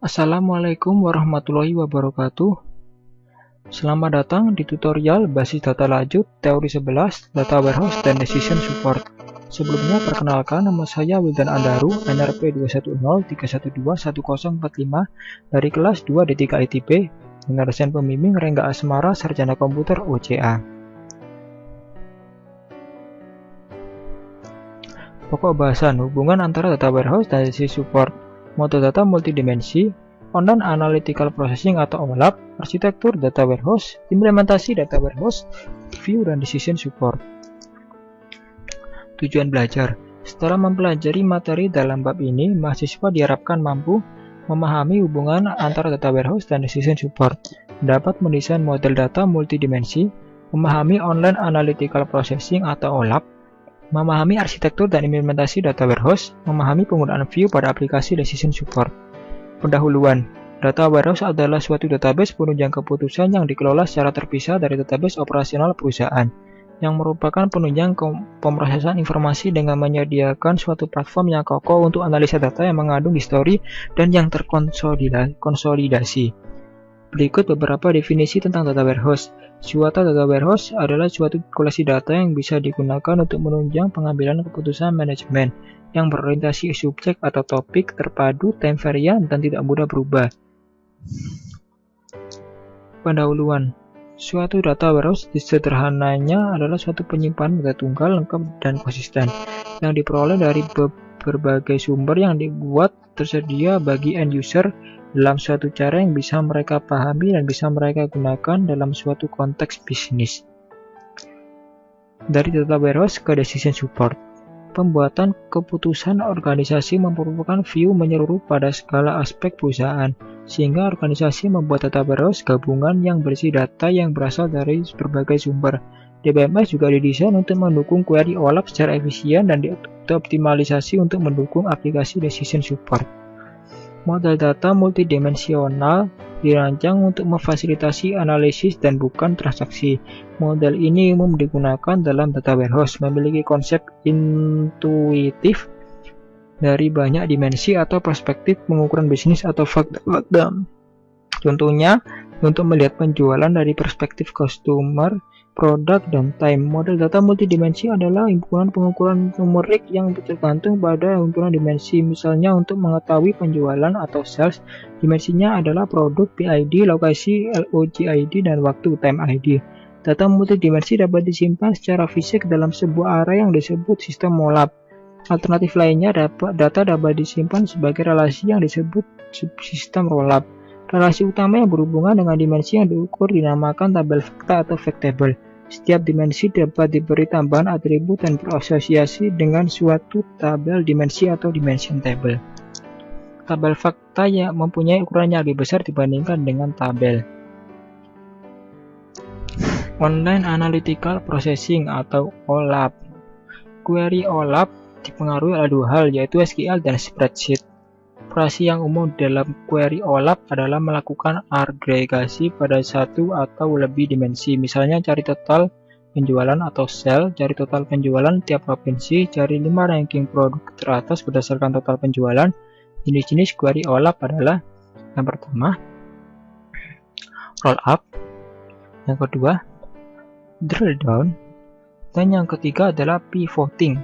Assalamualaikum warahmatullahi wabarakatuh. Selamat datang di tutorial basis data lanjut teori 11, data warehouse dan decision support. Sebelumnya perkenalkan, nama saya Wildan Andaru, NRP 21031121045 dari kelas 2 D3 ITB, dengan dosen pembimbing Rengga Asmara, Sarjana Komputer OCA. Pokok bahasan hubungan antara data warehouse dan decision support. Model data multidimensi, online analytical processing atau OLAP, arsitektur data warehouse, implementasi data warehouse, view dan decision support. Tujuan belajar. Setelah mempelajari materi dalam bab ini, mahasiswa diharapkan mampu memahami hubungan antara data warehouse dan decision support, dapat mendesain model data multidimensi, memahami online analytical processing atau OLAP, memahami arsitektur dan implementasi data warehouse, memahami penggunaan view pada aplikasi decision support. Pendahuluan. Data warehouse adalah suatu database penunjang keputusan yang dikelola secara terpisah dari database operasional perusahaan, yang merupakan penunjang pemrosesan informasi dengan menyediakan suatu platform yang kokoh untuk analisa data yang mengandung histori dan yang terkonsolidasi. Berikut beberapa definisi tentang data warehouse. Suatu data warehouse adalah suatu koleksi data yang bisa digunakan untuk menunjang pengambilan keputusan manajemen yang berorientasi subjek atau topik, terpadu, time variant, dan tidak mudah berubah. Pendahuluan. Suatu data warehouse sederhananya adalah suatu penyimpanan data tunggal, lengkap, dan konsisten yang diperoleh dari berbagai sumber yang dibuat tersedia bagi end user dalam suatu cara yang bisa mereka pahami dan bisa mereka gunakan dalam suatu konteks bisnis. Dari data warehouse ke decision support. Pembuatan keputusan organisasi merupakan view menyeluruh pada segala aspek perusahaan, sehingga organisasi membuat data warehouse gabungan yang berisi data yang berasal dari berbagai sumber. DBMS juga didesain untuk mendukung query OLAP secara efisien dan dioptimalisasi untuk mendukung aplikasi decision support. Model data multidimensional dirancang untuk memfasilitasi analisis dan bukan transaksi. Model ini umum digunakan dalam data warehouse, memiliki konsep intuitif dari banyak dimensi atau perspektif pengukuran bisnis atau fakta. Contohnya, untuk melihat penjualan dari perspektif customer, produk, dan time. Model data multidimensi adalah himpunan pengukuran numerik yang tergantung pada himpunan dimensi. Misalnya, untuk mengetahui penjualan atau sales, dimensinya adalah produk, PID, lokasi, LOG ID, dan waktu, time ID. Data multidimensi dapat disimpan secara fisik dalam sebuah area yang disebut sistem OLAP. Alternatif lainnya, data dapat disimpan sebagai relasi yang disebut subsistem rollup. Relasi utama yang berhubungan dengan dimensi yang diukur dinamakan tabel fakta atau fact table. Setiap dimensi dapat diberi tambahan atribut dan berasosiasi dengan suatu tabel dimensi atau dimension table. Tabel fakta yang mempunyai ukuran yang lebih besar dibandingkan dengan tabel. Online Analytical Processing atau OLAP. Query OLAP dipengaruhi oleh dua hal, yaitu SQL dan spreadsheet. Operasi yang umum dalam query OLAP adalah melakukan agregasi pada satu atau lebih dimensi, misalnya cari total penjualan atau sell, cari total penjualan tiap provinsi, cari 5 ranking produk teratas berdasarkan total penjualan. Jenis-jenis query OLAP adalah yang pertama, roll up, yang kedua, drill down, dan yang ketiga adalah pivoting.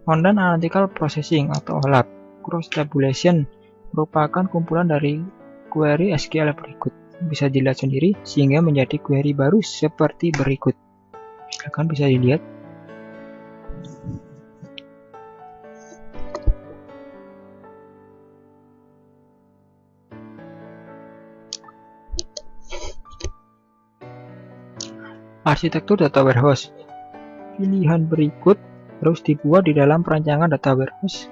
Online Analytical Processing atau OLAP. Cross tabulation merupakan kumpulan dari query SQL berikut. Bisa dilihat sendiri sehingga menjadi query baru seperti berikut. Silakan bisa dilihat. Arsitektur data warehouse. Pilihan berikut harus dibuat di dalam perancangan data warehouse.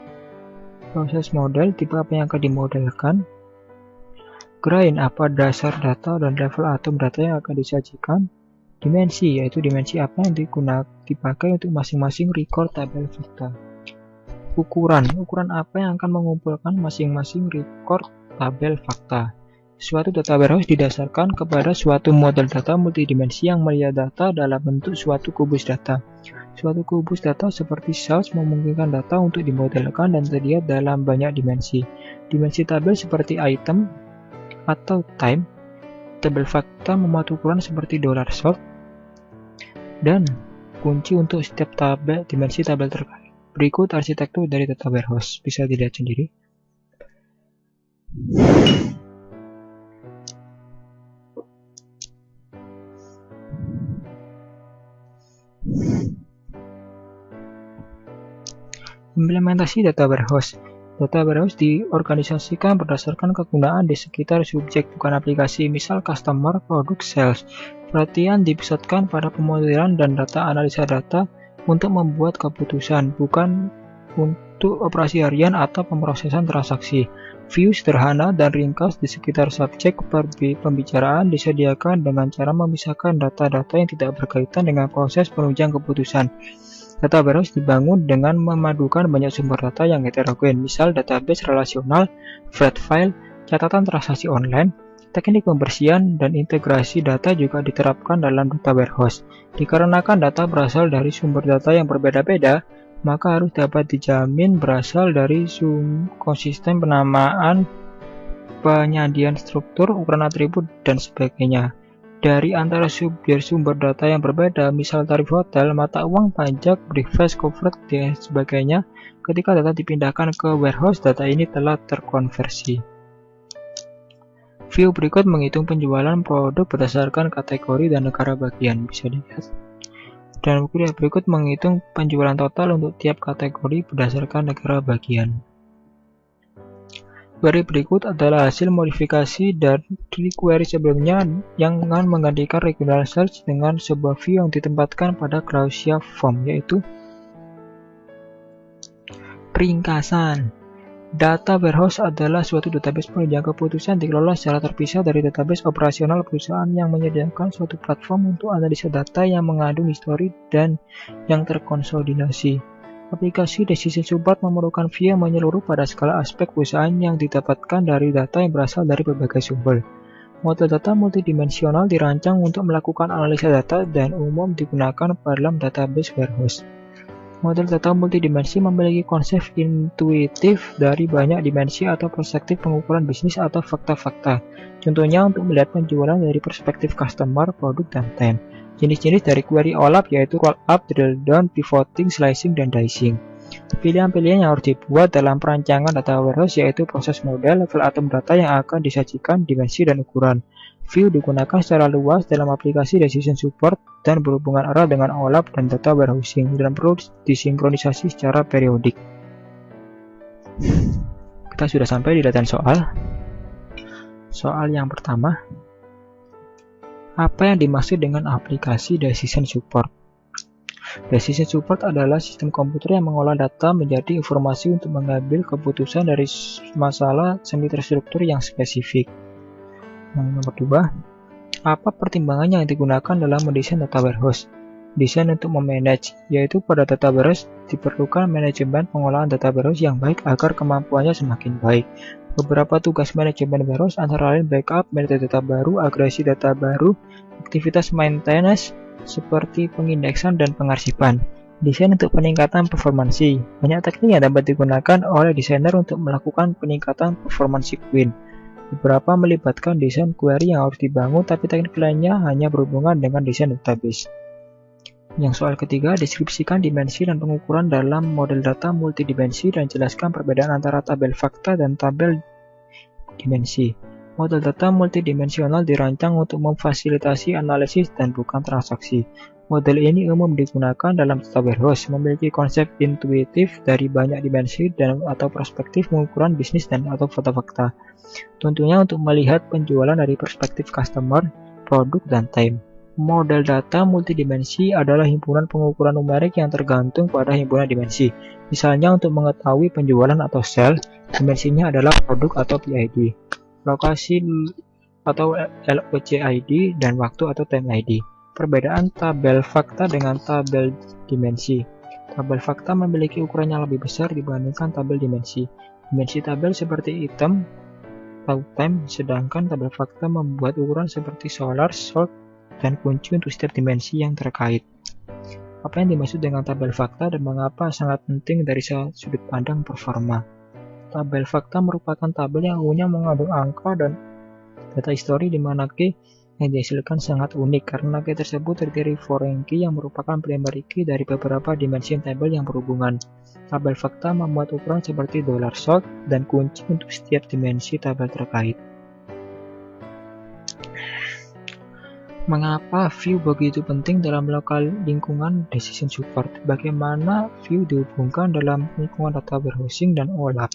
Proses model, tipe apa yang akan dimodelkan. Grain, apa dasar data dan level atom data yang akan disajikan. Dimensi, yaitu dimensi apa yang dipakai untuk masing-masing record tabel fakta. Ukuran apa yang akan mengumpulkan masing-masing record tabel fakta. Suatu data warehouse didasarkan kepada suatu model data multidimensi yang melihat data dalam bentuk suatu kubus data. Suatu kubus data seperti sales memungkinkan data untuk dimodelkan dan terlihat dalam banyak dimensi. Dimensi tabel seperti item atau time, tabel fakta memuat ukuran seperti $sort, dan kunci untuk setiap dimensi tabel terkait. Berikut arsitektur dari data warehouse, bisa dilihat sendiri. Implementasi data warehouse. Data warehouse diorganisasikan berdasarkan kegunaan di sekitar subjek, bukan aplikasi, misal customer, produk, sales. Perhatian dipusatkan pada pemodelan dan data analisa data untuk membuat keputusan, bukan untuk operasi harian atau pemrosesan transaksi. View sederhana dan ringkas di sekitar subjek pembicaraan disediakan dengan cara memisahkan data-data yang tidak berkaitan dengan proses penunjang keputusan. Data warehouse dibangun dengan memadukan banyak sumber data yang heterogen, misal database relasional, flat file, catatan transaksi online. Teknik pembersihan dan integrasi data juga diterapkan dalam data warehouse. Dikarenakan data berasal dari sumber data yang berbeda-beda, maka harus dapat dijamin berasal dari konsisten penamaan, penyajian struktur, ukuran atribut, dan sebagainya. Dari antara sumber data yang berbeda, misal tarif hotel, mata uang, pajak, breakfast, covered, dan sebagainya, ketika data dipindahkan ke warehouse, data ini telah terkonversi. View berikut menghitung penjualan produk berdasarkan kategori dan negara bagian, bisa dilihat. Dan berikut menghitung penjualan total untuk tiap kategori berdasarkan negara bagian. Query berikut adalah hasil modifikasi dari query sebelumnya yang akan menggantikan regular search dengan sebuah view yang ditempatkan pada Clausia form, yaitu ringkasan. Data warehouse adalah suatu database penunjang keputusan dikelola secara terpisah dari database operasional perusahaan yang menyediakan suatu platform untuk analisa data yang mengandung histori dan yang terkonsolidasi. Aplikasi Decision Support memerlukan view yang menyeluruh pada skala aspek perusahaan yang didapatkan dari data yang berasal dari berbagai sumber. Model data multidimensional dirancang untuk melakukan analisa data dan umum digunakan dalam database warehouse. Model data multidimensi memiliki konsep intuitif dari banyak dimensi atau perspektif pengukuran bisnis atau fakta-fakta. Contohnya untuk melihat penjualan dari perspektif customer, produk, dan time. Jenis-jenis dari query OLAP yaitu rollup, drill down, pivoting, slicing, dan dicing. Pilihan-pilihan yang harus dibuat dalam perancangan data warehouse yaitu proses model, level atom data yang akan disajikan, dimensi, dan ukuran. View digunakan secara luas dalam aplikasi Decision Support dan berhubungan erat dengan OLAP dan data warehousing dan perlu disinkronisasi secara periodik. Kita sudah sampai di latihan soal. Soal yang pertama. Apa yang dimaksud dengan aplikasi Decision Support? Decision Support adalah sistem komputer yang mengolah data menjadi informasi untuk mengambil keputusan dari masalah semi terstruktur yang spesifik. Yang nomor 2, apa pertimbangan yang digunakan dalam mendesain data warehouse? Desain untuk memanage, yaitu pada data warehouse diperlukan manajemen pengolahan data warehouse yang baik agar kemampuannya semakin baik. Beberapa tugas manajemen warehouse antara lain backup, metadata baru, agresi data baru, aktivitas maintenance seperti pengindeksan dan pengarsipan. Desain untuk peningkatan performansi. Banyak teknik yang dapat digunakan oleh desainer untuk melakukan peningkatan performansi query. Beberapa melibatkan desain query yang harus dibangun, tapi teknik lainnya hanya berhubungan dengan desain database. Yang soal ketiga, deskripsikan dimensi dan pengukuran dalam model data multidimensi dan jelaskan perbedaan antara tabel fakta dan tabel dimensi. Model data multidimensional dirancang untuk memfasilitasi analisis dan bukan transaksi. Model ini umum digunakan dalam data warehouse, memiliki konsep intuitif dari banyak dimensi dan atau perspektif pengukuran bisnis dan atau fakta-fakta. Tentunya untuk melihat penjualan dari perspektif customer, produk, dan time. Model data multidimensi adalah himpunan pengukuran numerik yang tergantung pada himpunan dimensi. Misalnya untuk mengetahui penjualan atau sell, dimensinya adalah produk atau PID, lokasi atau LOC ID, dan waktu atau time ID. Perbedaan tabel fakta dengan tabel dimensi. Tabel fakta memiliki ukuran yang lebih besar dibandingkan tabel dimensi. Dimensi tabel seperti item atau time, sedangkan tabel fakta membuat ukuran seperti solar, sort, dan kunci untuk setiap dimensi yang terkait. Apa yang dimaksud dengan tabel fakta dan mengapa sangat penting dari sudut pandang performa? Tabel fakta merupakan tabel yang umumnya mengandung angka dan data histori di mana key yang dihasilkan sangat unik karena key tersebut terdiri foreign key yang merupakan primary key dari beberapa dimensi tabel yang berhubungan. Tabel fakta memuat ukuran seperti $sort dan kunci untuk setiap dimensi tabel terkait. Mengapa view begitu penting dalam lokal lingkungan decision support? Bagaimana view dihubungkan dalam lingkungan data warehousing dan OLAP?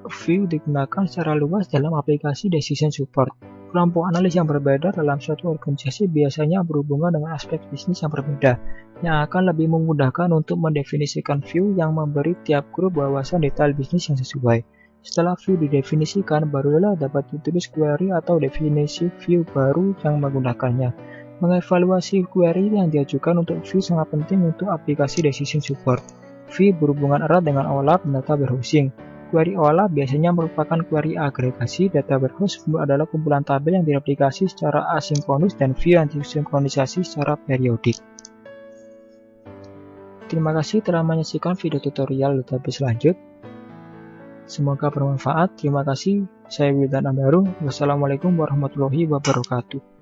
View digunakan secara luas dalam aplikasi decision support. Kelompok analis yang berbeda dalam suatu organisasi biasanya berhubungan dengan aspek bisnis yang berbeda, yang akan lebih memudahkan untuk mendefinisikan view yang memberi tiap grup wawasan detail bisnis yang sesuai. Setelah view didefinisikan, barulah dapat ditulis query atau definisi view baru yang menggunakannya. Mengevaluasi query yang diajukan untuk view sangat penting untuk aplikasi decision support. View berhubungan erat dengan OLAP dan data warehousing. Query OLAP biasanya merupakan query agregasi. Data warehouse adalah kumpulan tabel yang direplikasi secara asinkronus dan view yang disinkronisasi secara periodik. Terima kasih telah menyaksikan video tutorial database lanjut. Semoga bermanfaat. Terima kasih. Saya Wildan Ambarung. Wassalamualaikum warahmatullahi wabarakatuh.